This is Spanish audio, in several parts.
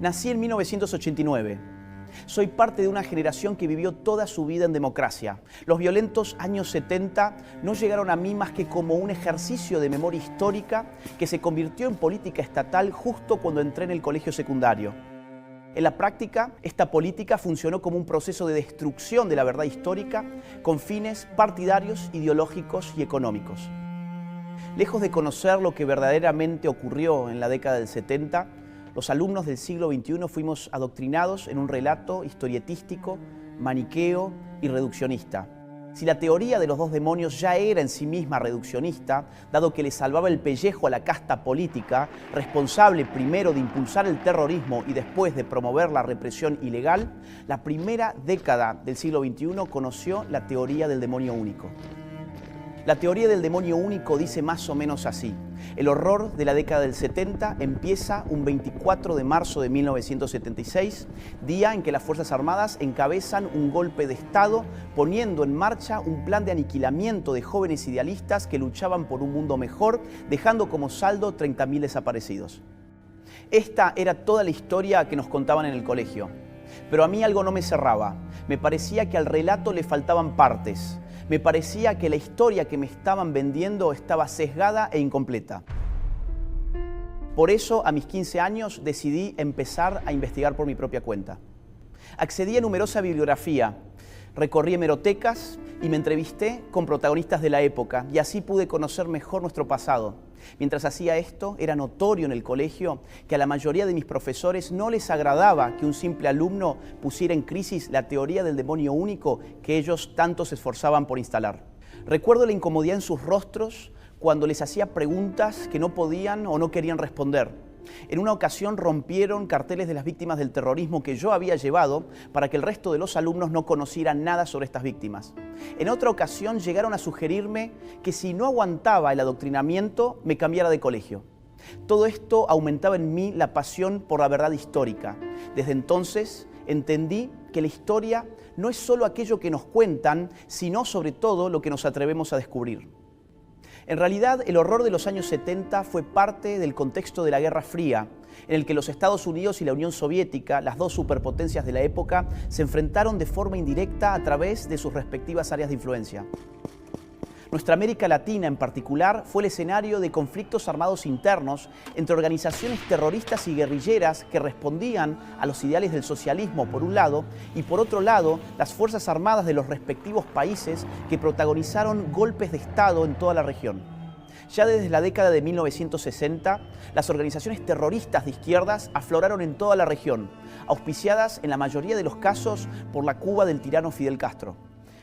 Nací en 1989. Soy parte de una generación que vivió toda su vida en democracia. Los violentos años 70 no llegaron a mí más que como un ejercicio de memoria histórica que se convirtió en política estatal justo cuando entré en el colegio secundario. En la práctica, esta política funcionó como un proceso de destrucción de la verdad histórica con fines partidarios, ideológicos y económicos. Lejos de conocer lo que verdaderamente ocurrió en la década del 70, los alumnos del siglo XXI fuimos adoctrinados en un relato historietístico, maniqueo y reduccionista. Si la teoría de los dos demonios ya era en sí misma reduccionista, dado que le salvaba el pellejo a la casta política, responsable primero de impulsar el terrorismo y después de promover la represión ilegal, la primera década del siglo XXI conoció la teoría del demonio único. La teoría del demonio único dice más o menos así: el horror de la década del 70 empieza un 24 de marzo de 1976, día en que las Fuerzas Armadas encabezan un golpe de Estado, poniendo en marcha un plan de aniquilamiento de jóvenes idealistas que luchaban por un mundo mejor, dejando como saldo 30.000 desaparecidos. Esta era toda la historia que nos contaban en el colegio. Pero a mí algo no me cerraba. Me parecía que al relato le faltaban partes. Me parecía que la historia que me estaban vendiendo estaba sesgada e incompleta. Por eso, a mis 15 años, decidí empezar a investigar por mi propia cuenta. Accedí a numerosa bibliografía, recorrí hemerotecas y me entrevisté con protagonistas de la época, y así pude conocer mejor nuestro pasado. Mientras hacía esto, era notorio en el colegio que a la mayoría de mis profesores no les agradaba que un simple alumno pusiera en crisis la teoría del demonio único que ellos tanto se esforzaban por instalar. Recuerdo la incomodidad en sus rostros cuando les hacía preguntas que no podían o no querían responder. En una ocasión rompieron carteles de las víctimas del terrorismo que yo había llevado para que el resto de los alumnos no conocieran nada sobre estas víctimas. En otra ocasión llegaron a sugerirme que si no aguantaba el adoctrinamiento, me cambiara de colegio. Todo esto aumentaba en mí la pasión por la verdad histórica. Desde entonces entendí que la historia no es solo aquello que nos cuentan, sino sobre todo lo que nos atrevemos a descubrir. En realidad, el horror de los años 70 fue parte del contexto de la Guerra Fría, en el que los Estados Unidos y la Unión Soviética, las dos superpotencias de la época, se enfrentaron de forma indirecta a través de sus respectivas áreas de influencia. Nuestra América Latina, en particular, fue el escenario de conflictos armados internos entre organizaciones terroristas y guerrilleras que respondían a los ideales del socialismo, por un lado, y por otro lado, las Fuerzas Armadas de los respectivos países que protagonizaron golpes de Estado en toda la región. Ya desde la década de 1960, las organizaciones terroristas de izquierdas afloraron en toda la región, auspiciadas en la mayoría de los casos por la Cuba del tirano Fidel Castro.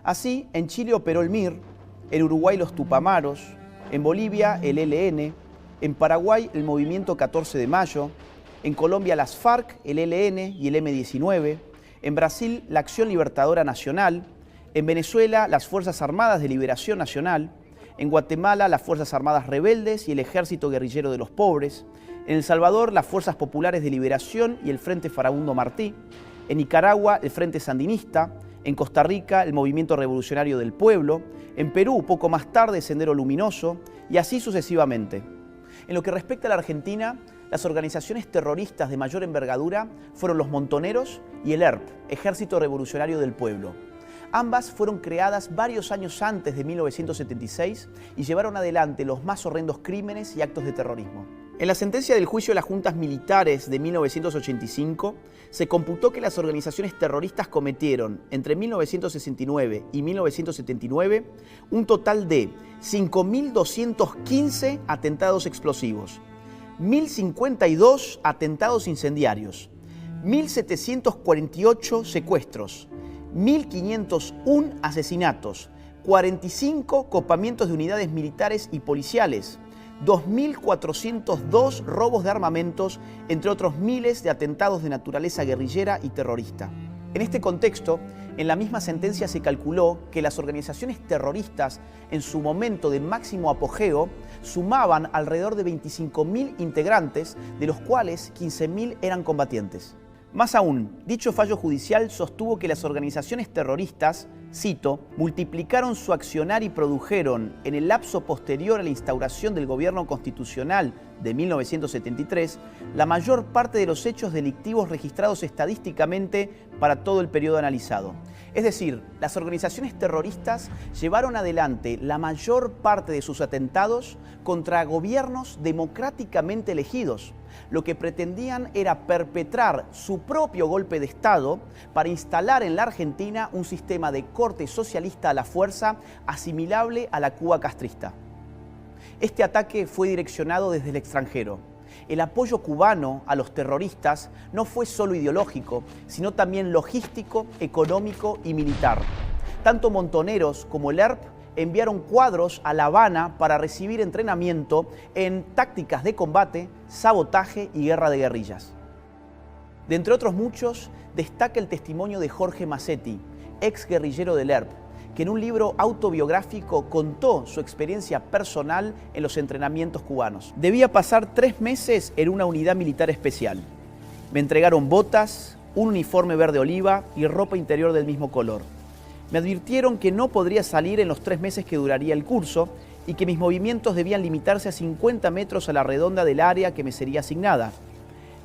Así, en Chile operó el MIR, en Uruguay los Tupamaros, en Bolivia el ELN, en Paraguay el Movimiento 14 de Mayo, en Colombia las FARC, el ELN y el M-19, en Brasil la Acción Libertadora Nacional, en Venezuela las Fuerzas Armadas de Liberación Nacional, en Guatemala las Fuerzas Armadas Rebeldes y el Ejército Guerrillero de los Pobres, en El Salvador las Fuerzas Populares de Liberación y el Frente Farabundo Martí, en Nicaragua el Frente Sandinista, en Costa Rica el Movimiento Revolucionario del Pueblo, en Perú poco más tarde Sendero Luminoso y así sucesivamente. En lo que respecta a la Argentina, las organizaciones terroristas de mayor envergadura fueron los Montoneros y el ERP, Ejército Revolucionario del Pueblo. Ambas fueron creadas varios años antes de 1976 y llevaron adelante los más horrendos crímenes y actos de terrorismo. En la sentencia del juicio de las juntas militares de 1985, se computó que las organizaciones terroristas cometieron entre 1969 y 1979 un total de 5.215 atentados explosivos, 1.052 atentados incendiarios, 1.748 secuestros, 1.501 asesinatos, 45 copamientos de unidades militares y policiales, 2.402 robos de armamentos, entre otros miles de atentados de naturaleza guerrillera y terrorista. En este contexto, en la misma sentencia se calculó que las organizaciones terroristas, en su momento de máximo apogeo, sumaban alrededor de 25.000 integrantes, de los cuales 15.000 eran combatientes. Más aún, dicho fallo judicial sostuvo que las organizaciones terroristas, cito, multiplicaron su accionar y produjeron, en el lapso posterior a la instauración del gobierno constitucional de 1973, la mayor parte de los hechos delictivos registrados estadísticamente para todo el periodo analizado. Es decir, las organizaciones terroristas llevaron adelante la mayor parte de sus atentados contra gobiernos democráticamente elegidos. Lo que pretendían era perpetrar su propio golpe de Estado para instalar en la Argentina un sistema de corte socialista a la fuerza asimilable a la Cuba castrista. Este ataque fue direccionado desde el extranjero. El apoyo cubano a los terroristas no fue solo ideológico, sino también logístico, económico y militar. Tanto Montoneros como el ERP enviaron cuadros a La Habana para recibir entrenamiento en tácticas de combate, sabotaje y guerra de guerrillas. De entre otros muchos, destaca el testimonio de Jorge Massetti, ex guerrillero del ERP, que en un libro autobiográfico contó su experiencia personal en los entrenamientos cubanos. Debía pasar 3 meses en una unidad militar especial. Me entregaron botas, un uniforme verde oliva y ropa interior del mismo color. Me advirtieron que no podría salir en los 3 meses que duraría el curso y que mis movimientos debían limitarse a 50 metros a la redonda del área que me sería asignada.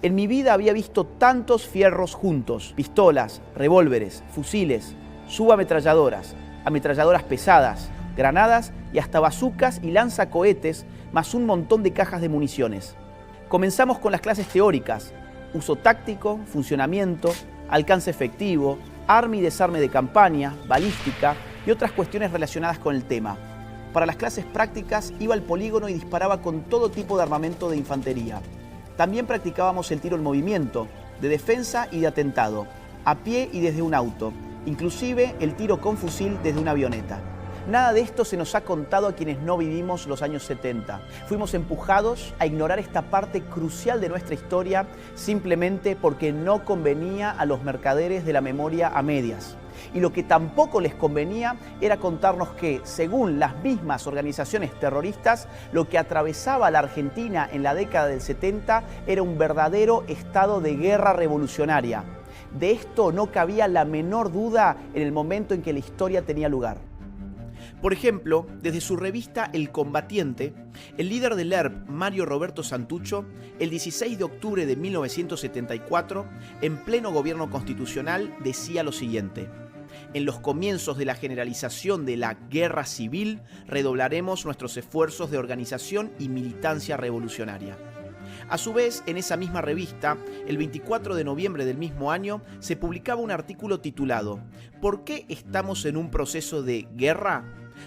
En mi vida había visto tantos fierros juntos, pistolas, revólveres, fusiles, subametralladoras, ametralladoras pesadas, granadas y hasta bazucas y lanzacohetes, más un montón de cajas de municiones. Comenzamos con las clases teóricas: uso táctico, funcionamiento, alcance efectivo, arma y desarme de campaña, balística y otras cuestiones relacionadas con el tema. Para las clases prácticas iba al polígono y disparaba con todo tipo de armamento de infantería. También practicábamos el tiro en movimiento, de defensa y de atentado, a pie y desde un auto, inclusive el tiro con fusil desde una avioneta. Nada de esto se nos ha contado a quienes no vivimos los años 70. Fuimos empujados a ignorar esta parte crucial de nuestra historia simplemente porque no convenía a los mercaderes de la memoria a medias. Y lo que tampoco les convenía era contarnos que, según las mismas organizaciones terroristas, lo que atravesaba a la Argentina en la década del 70 era un verdadero estado de guerra revolucionaria. De esto no cabía la menor duda en el momento en que la historia tenía lugar. Por ejemplo, desde su revista El Combatiente, el líder del ERP, Mario Roberto Santucho, el 16 de octubre de 1974, en pleno gobierno constitucional, decía lo siguiente: en los comienzos de la generalización de la guerra civil, redoblaremos nuestros esfuerzos de organización y militancia revolucionaria. A su vez, en esa misma revista, el 24 de noviembre del mismo año, se publicaba un artículo titulado ¿Por qué estamos en un proceso de guerra?,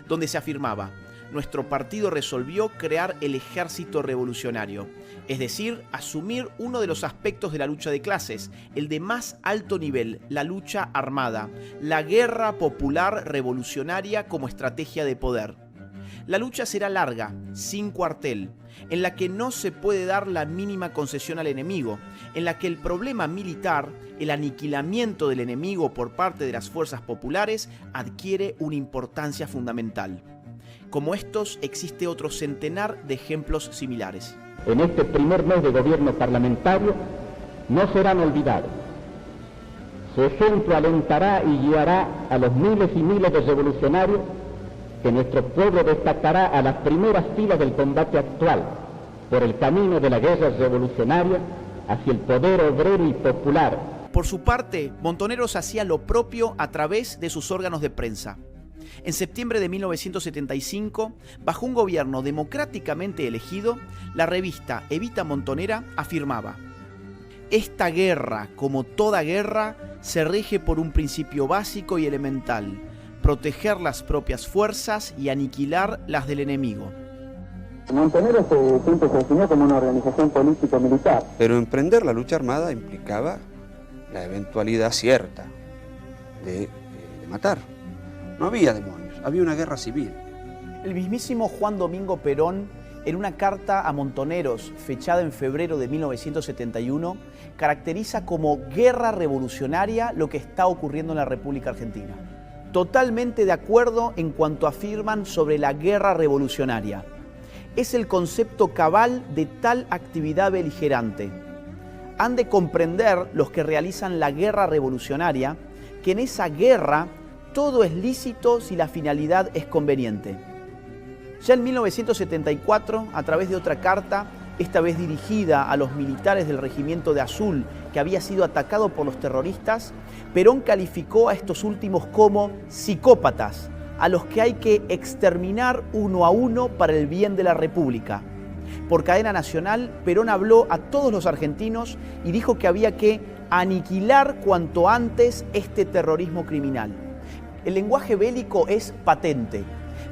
donde se afirmaba: nuestro partido resolvió crear el ejército revolucionario, es decir, asumir uno de los aspectos de la lucha de clases, el de más alto nivel, la lucha armada, la guerra popular revolucionaria como estrategia de poder. La lucha será larga, sin cuartel, en la que no se puede dar la mínima concesión al enemigo, en la que el problema militar, el aniquilamiento del enemigo por parte de las fuerzas populares, adquiere una importancia fundamental. Como estos, existe otro centenar de ejemplos similares. En este primer mes de gobierno parlamentario no serán olvidados. Su ejemplo alentará y guiará a los miles y miles de revolucionarios que nuestro pueblo destacará a las primeras filas del combate actual por el camino de la guerra revolucionaria hacia el poder obrero y popular. Por su parte, Montoneros hacía lo propio a través de sus órganos de prensa. En septiembre de 1975, bajo un gobierno democráticamente elegido, la revista Evita Montonera afirmaba: esta guerra, como toda guerra, se rige por un principio básico y elemental: proteger las propias fuerzas y aniquilar las del enemigo. Montoneros siempre se definió como una organización político-militar. Pero emprender la lucha armada implicaba la eventualidad cierta de matar. No había demonios, había una guerra civil. El mismísimo Juan Domingo Perón, en una carta a Montoneros fechada en febrero de 1971, caracteriza como guerra revolucionaria lo que está ocurriendo en la República Argentina. Totalmente de acuerdo en cuanto afirman sobre la guerra revolucionaria. Es el concepto cabal de tal actividad beligerante. Han de comprender los que realizan la guerra revolucionaria que en esa guerra todo es lícito si la finalidad es conveniente. Ya en 1974, a través de otra carta, esta vez dirigida a los militares del Regimiento de Azul, que había sido atacado por los terroristas, Perón calificó a estos últimos como psicópatas, a los que hay que exterminar uno a uno para el bien de la República. Por cadena nacional, Perón habló a todos los argentinos y dijo que había que aniquilar cuanto antes este terrorismo criminal. El lenguaje bélico es patente.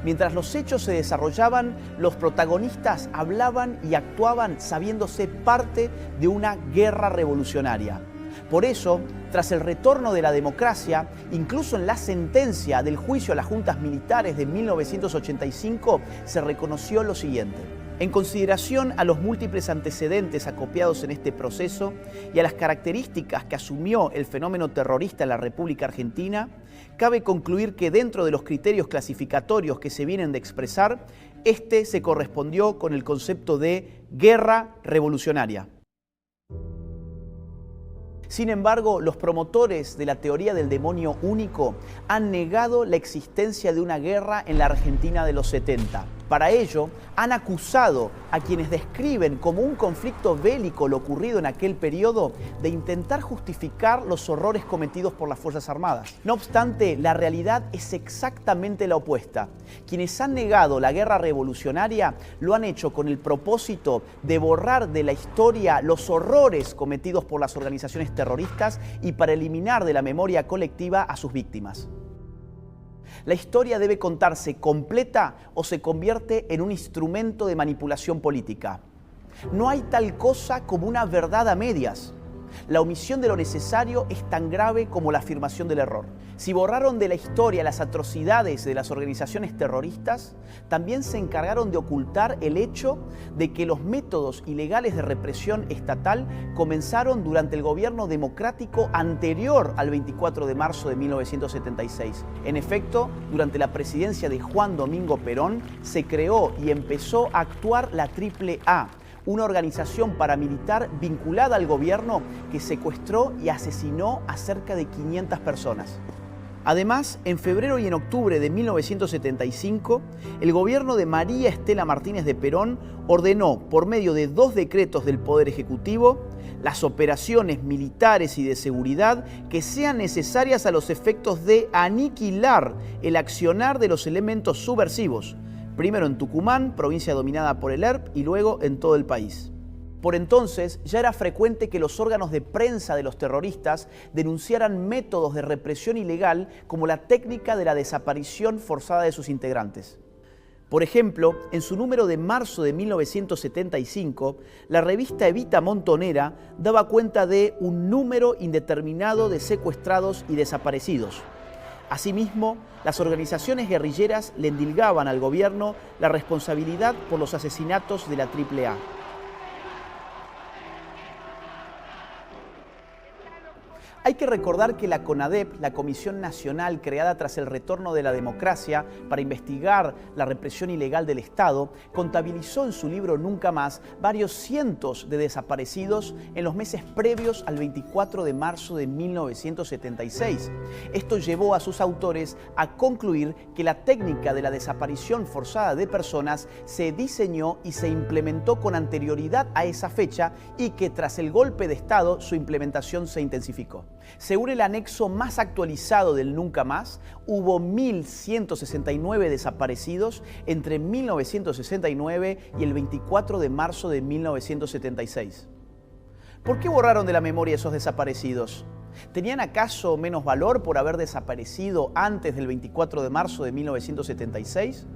Mientras los hechos se desarrollaban, los protagonistas hablaban y actuaban sabiéndose parte de una guerra revolucionaria. Por eso, tras el retorno de la democracia, incluso en la sentencia del juicio a las juntas militares de 1985, se reconoció lo siguiente. En consideración a los múltiples antecedentes acopiados en este proceso y a las características que asumió el fenómeno terrorista en la República Argentina, cabe concluir que dentro de los criterios clasificatorios que se vienen de expresar, este se correspondió con el concepto de guerra revolucionaria. Sin embargo, los promotores de la teoría del demonio único han negado la existencia de una guerra en la Argentina de los 70. Para ello, han acusado a quienes describen como un conflicto bélico lo ocurrido en aquel periodo de intentar justificar los horrores cometidos por las Fuerzas Armadas. No obstante, la realidad es exactamente la opuesta. Quienes han negado la guerra revolucionaria lo han hecho con el propósito de borrar de la historia los horrores cometidos por las organizaciones terroristas y para eliminar de la memoria colectiva a sus víctimas. La historia debe contarse completa o se convierte en un instrumento de manipulación política. No hay tal cosa como una verdad a medias. La omisión de lo necesario es tan grave como la afirmación del error. Si borraron de la historia las atrocidades de las organizaciones terroristas, también se encargaron de ocultar el hecho de que los métodos ilegales de represión estatal comenzaron durante el gobierno democrático anterior al 24 de marzo de 1976. En efecto, durante la presidencia de Juan Domingo Perón, se creó y empezó a actuar la AAA, una organización paramilitar vinculada al gobierno que secuestró y asesinó a cerca de 500 personas. Además, en febrero y en octubre de 1975, el gobierno de María Estela Martínez de Perón ordenó, por medio de 2 decretos del Poder Ejecutivo, las operaciones militares y de seguridad que sean necesarias a los efectos de aniquilar el accionar de los elementos subversivos, primero en Tucumán, provincia dominada por el ERP, y luego en todo el país. Por entonces ya era frecuente que los órganos de prensa de los terroristas denunciaran métodos de represión ilegal como la técnica de la desaparición forzada de sus integrantes. Por ejemplo, en su número de marzo de 1975, la revista Evita Montonera daba cuenta de un número indeterminado de secuestrados y desaparecidos. Asimismo, las organizaciones guerrilleras le endilgaban al gobierno la responsabilidad por los asesinatos de la AAA. Hay que recordar que la CONADEP, la Comisión Nacional creada tras el retorno de la democracia para investigar la represión ilegal del Estado, contabilizó en su libro Nunca Más varios cientos de desaparecidos en los meses previos al 24 de marzo de 1976. Esto llevó a sus autores a concluir que la técnica de la desaparición forzada de personas se diseñó y se implementó con anterioridad a esa fecha y que tras el golpe de Estado su implementación se intensificó. Según el anexo más actualizado del Nunca Más, hubo 1.169 desaparecidos entre 1969 y el 24 de marzo de 1976. ¿Por qué borraron de la memoria esos desaparecidos? ¿Tenían acaso menos valor por haber desaparecido antes del 24 de marzo de 1976?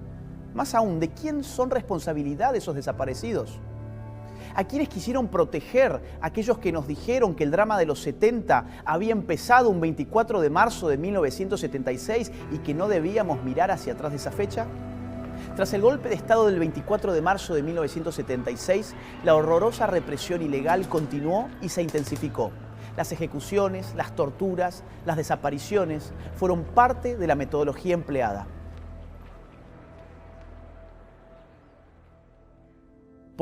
Más aún, ¿de quién son responsabilidad esos desaparecidos? ¿A quienes quisieron proteger? Aquellos que nos dijeron que el drama de los 70 había empezado un 24 de marzo de 1976 y que no debíamos mirar hacia atrás de esa fecha. Tras el golpe de Estado del 24 de marzo de 1976, la horrorosa represión ilegal continuó y se intensificó. Las ejecuciones, las torturas, las desapariciones fueron parte de la metodología empleada.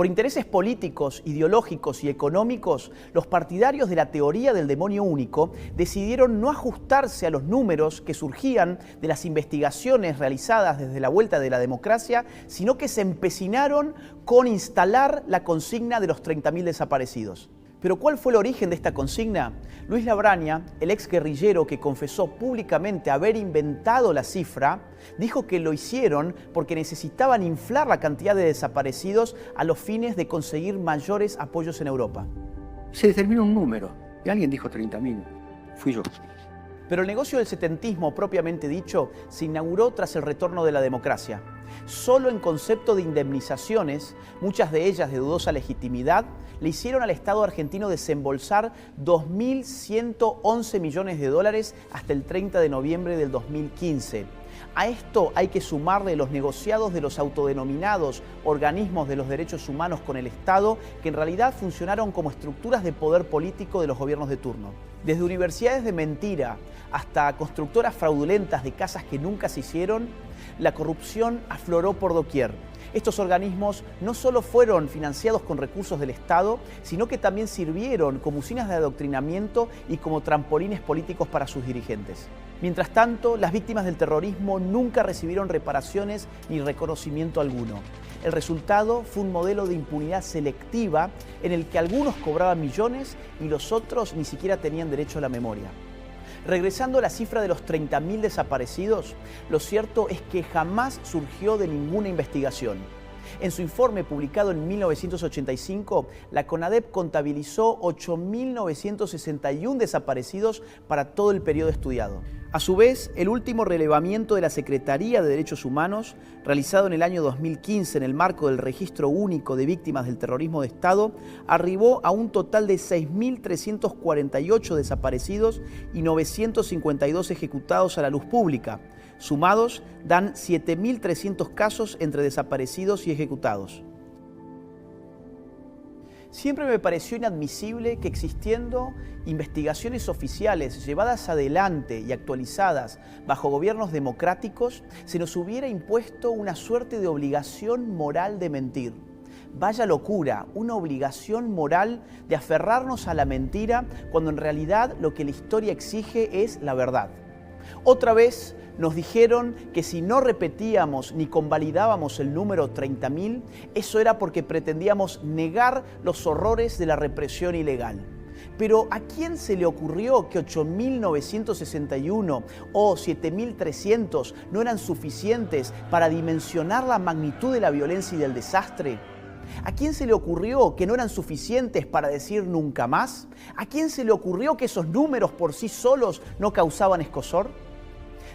Por intereses políticos, ideológicos y económicos, los partidarios de la teoría del demonio único decidieron no ajustarse a los números que surgían de las investigaciones realizadas desde la vuelta de la democracia, sino que se empecinaron con instalar la consigna de los 30.000 desaparecidos. ¿Pero cuál fue el origen de esta consigna? Luis Labraña, el ex guerrillero que confesó públicamente haber inventado la cifra, dijo que lo hicieron porque necesitaban inflar la cantidad de desaparecidos a los fines de conseguir mayores apoyos en Europa. Se determinó un número y alguien dijo 30.000. Fui yo. Pero el negocio del setentismo, propiamente dicho, se inauguró tras el retorno de la democracia. Solo en concepto de indemnizaciones, muchas de ellas de dudosa legitimidad, le hicieron al Estado argentino desembolsar 2.111 millones de dólares hasta el 30 de noviembre del 2015. A esto hay que sumarle los negociados de los autodenominados organismos de los derechos humanos con el Estado, que en realidad funcionaron como estructuras de poder político de los gobiernos de turno. Desde universidades de mentira hasta constructoras fraudulentas de casas que nunca se hicieron, la corrupción afloró por doquier. Estos organismos no solo fueron financiados con recursos del Estado, sino que también sirvieron como usinas de adoctrinamiento y como trampolines políticos para sus dirigentes. Mientras tanto, las víctimas del terrorismo nunca recibieron reparaciones ni reconocimiento alguno. El resultado fue un modelo de impunidad selectiva en el que algunos cobraban millones y los otros ni siquiera tenían derecho a la memoria. Regresando a la cifra de los 30.000 desaparecidos, lo cierto es que jamás surgió de ninguna investigación. En su informe publicado en 1985, la CONADEP contabilizó 8.961 desaparecidos para todo el periodo estudiado. A su vez, el último relevamiento de la Secretaría de Derechos Humanos, realizado en el año 2015 en el marco del Registro Único de Víctimas del Terrorismo de Estado, arribó a un total de 6.348 desaparecidos y 952 ejecutados a la luz pública. Sumados, dan 7.300 casos entre desaparecidos y ejecutados. Siempre me pareció inadmisible que existiendo investigaciones oficiales llevadas adelante y actualizadas bajo gobiernos democráticos, se nos hubiera impuesto una suerte de obligación moral de mentir. Vaya locura, una obligación moral de aferrarnos a la mentira cuando en realidad lo que la historia exige es la verdad. Otra vez nos dijeron que si no repetíamos ni convalidábamos el número 30.000, eso era porque pretendíamos negar los horrores de la represión ilegal. Pero ¿a quién se le ocurrió que 8.961 o 7.300 no eran suficientes para dimensionar la magnitud de la violencia y del desastre? ¿A quién se le ocurrió que no eran suficientes para decir nunca más? ¿A quién se le ocurrió que esos números por sí solos no causaban escozor?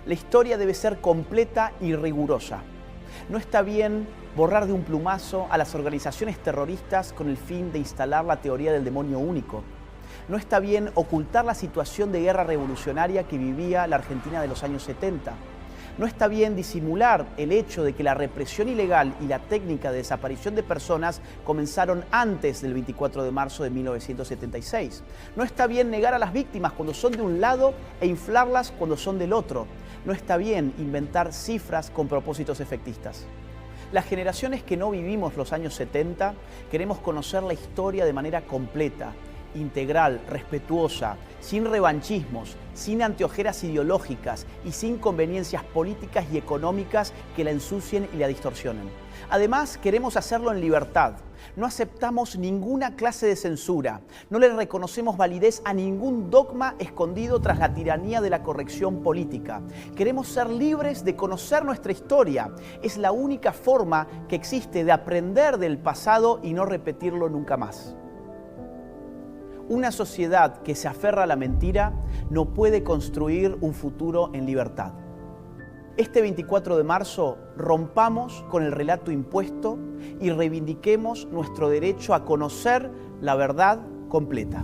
La historia debe ser completa y rigurosa. No está bien borrar de un plumazo a las organizaciones terroristas con el fin de instalar la teoría del demonio único. No está bien ocultar la situación de guerra revolucionaria que vivía la Argentina de los años 70. No está bien disimular el hecho de que la represión ilegal y la técnica de desaparición de personas comenzaron antes del 24 de marzo de 1976. No está bien negar a las víctimas cuando son de un lado e inflarlas cuando son del otro. No está bien inventar cifras con propósitos efectistas. Las generaciones que no vivimos los años 70 queremos conocer la historia de manera completa, integral, respetuosa, sin revanchismos, sin anteojeras ideológicas y sin conveniencias políticas y económicas que la ensucien y la distorsionen. Además, queremos hacerlo en libertad. No aceptamos ninguna clase de censura. No le reconocemos validez a ningún dogma escondido tras la tiranía de la corrección política. Queremos ser libres de conocer nuestra historia. Es la única forma que existe de aprender del pasado y no repetirlo nunca más. Una sociedad que se aferra a la mentira no puede construir un futuro en libertad. Este 24 de marzo rompamos con el relato impuesto y reivindiquemos nuestro derecho a conocer la verdad completa.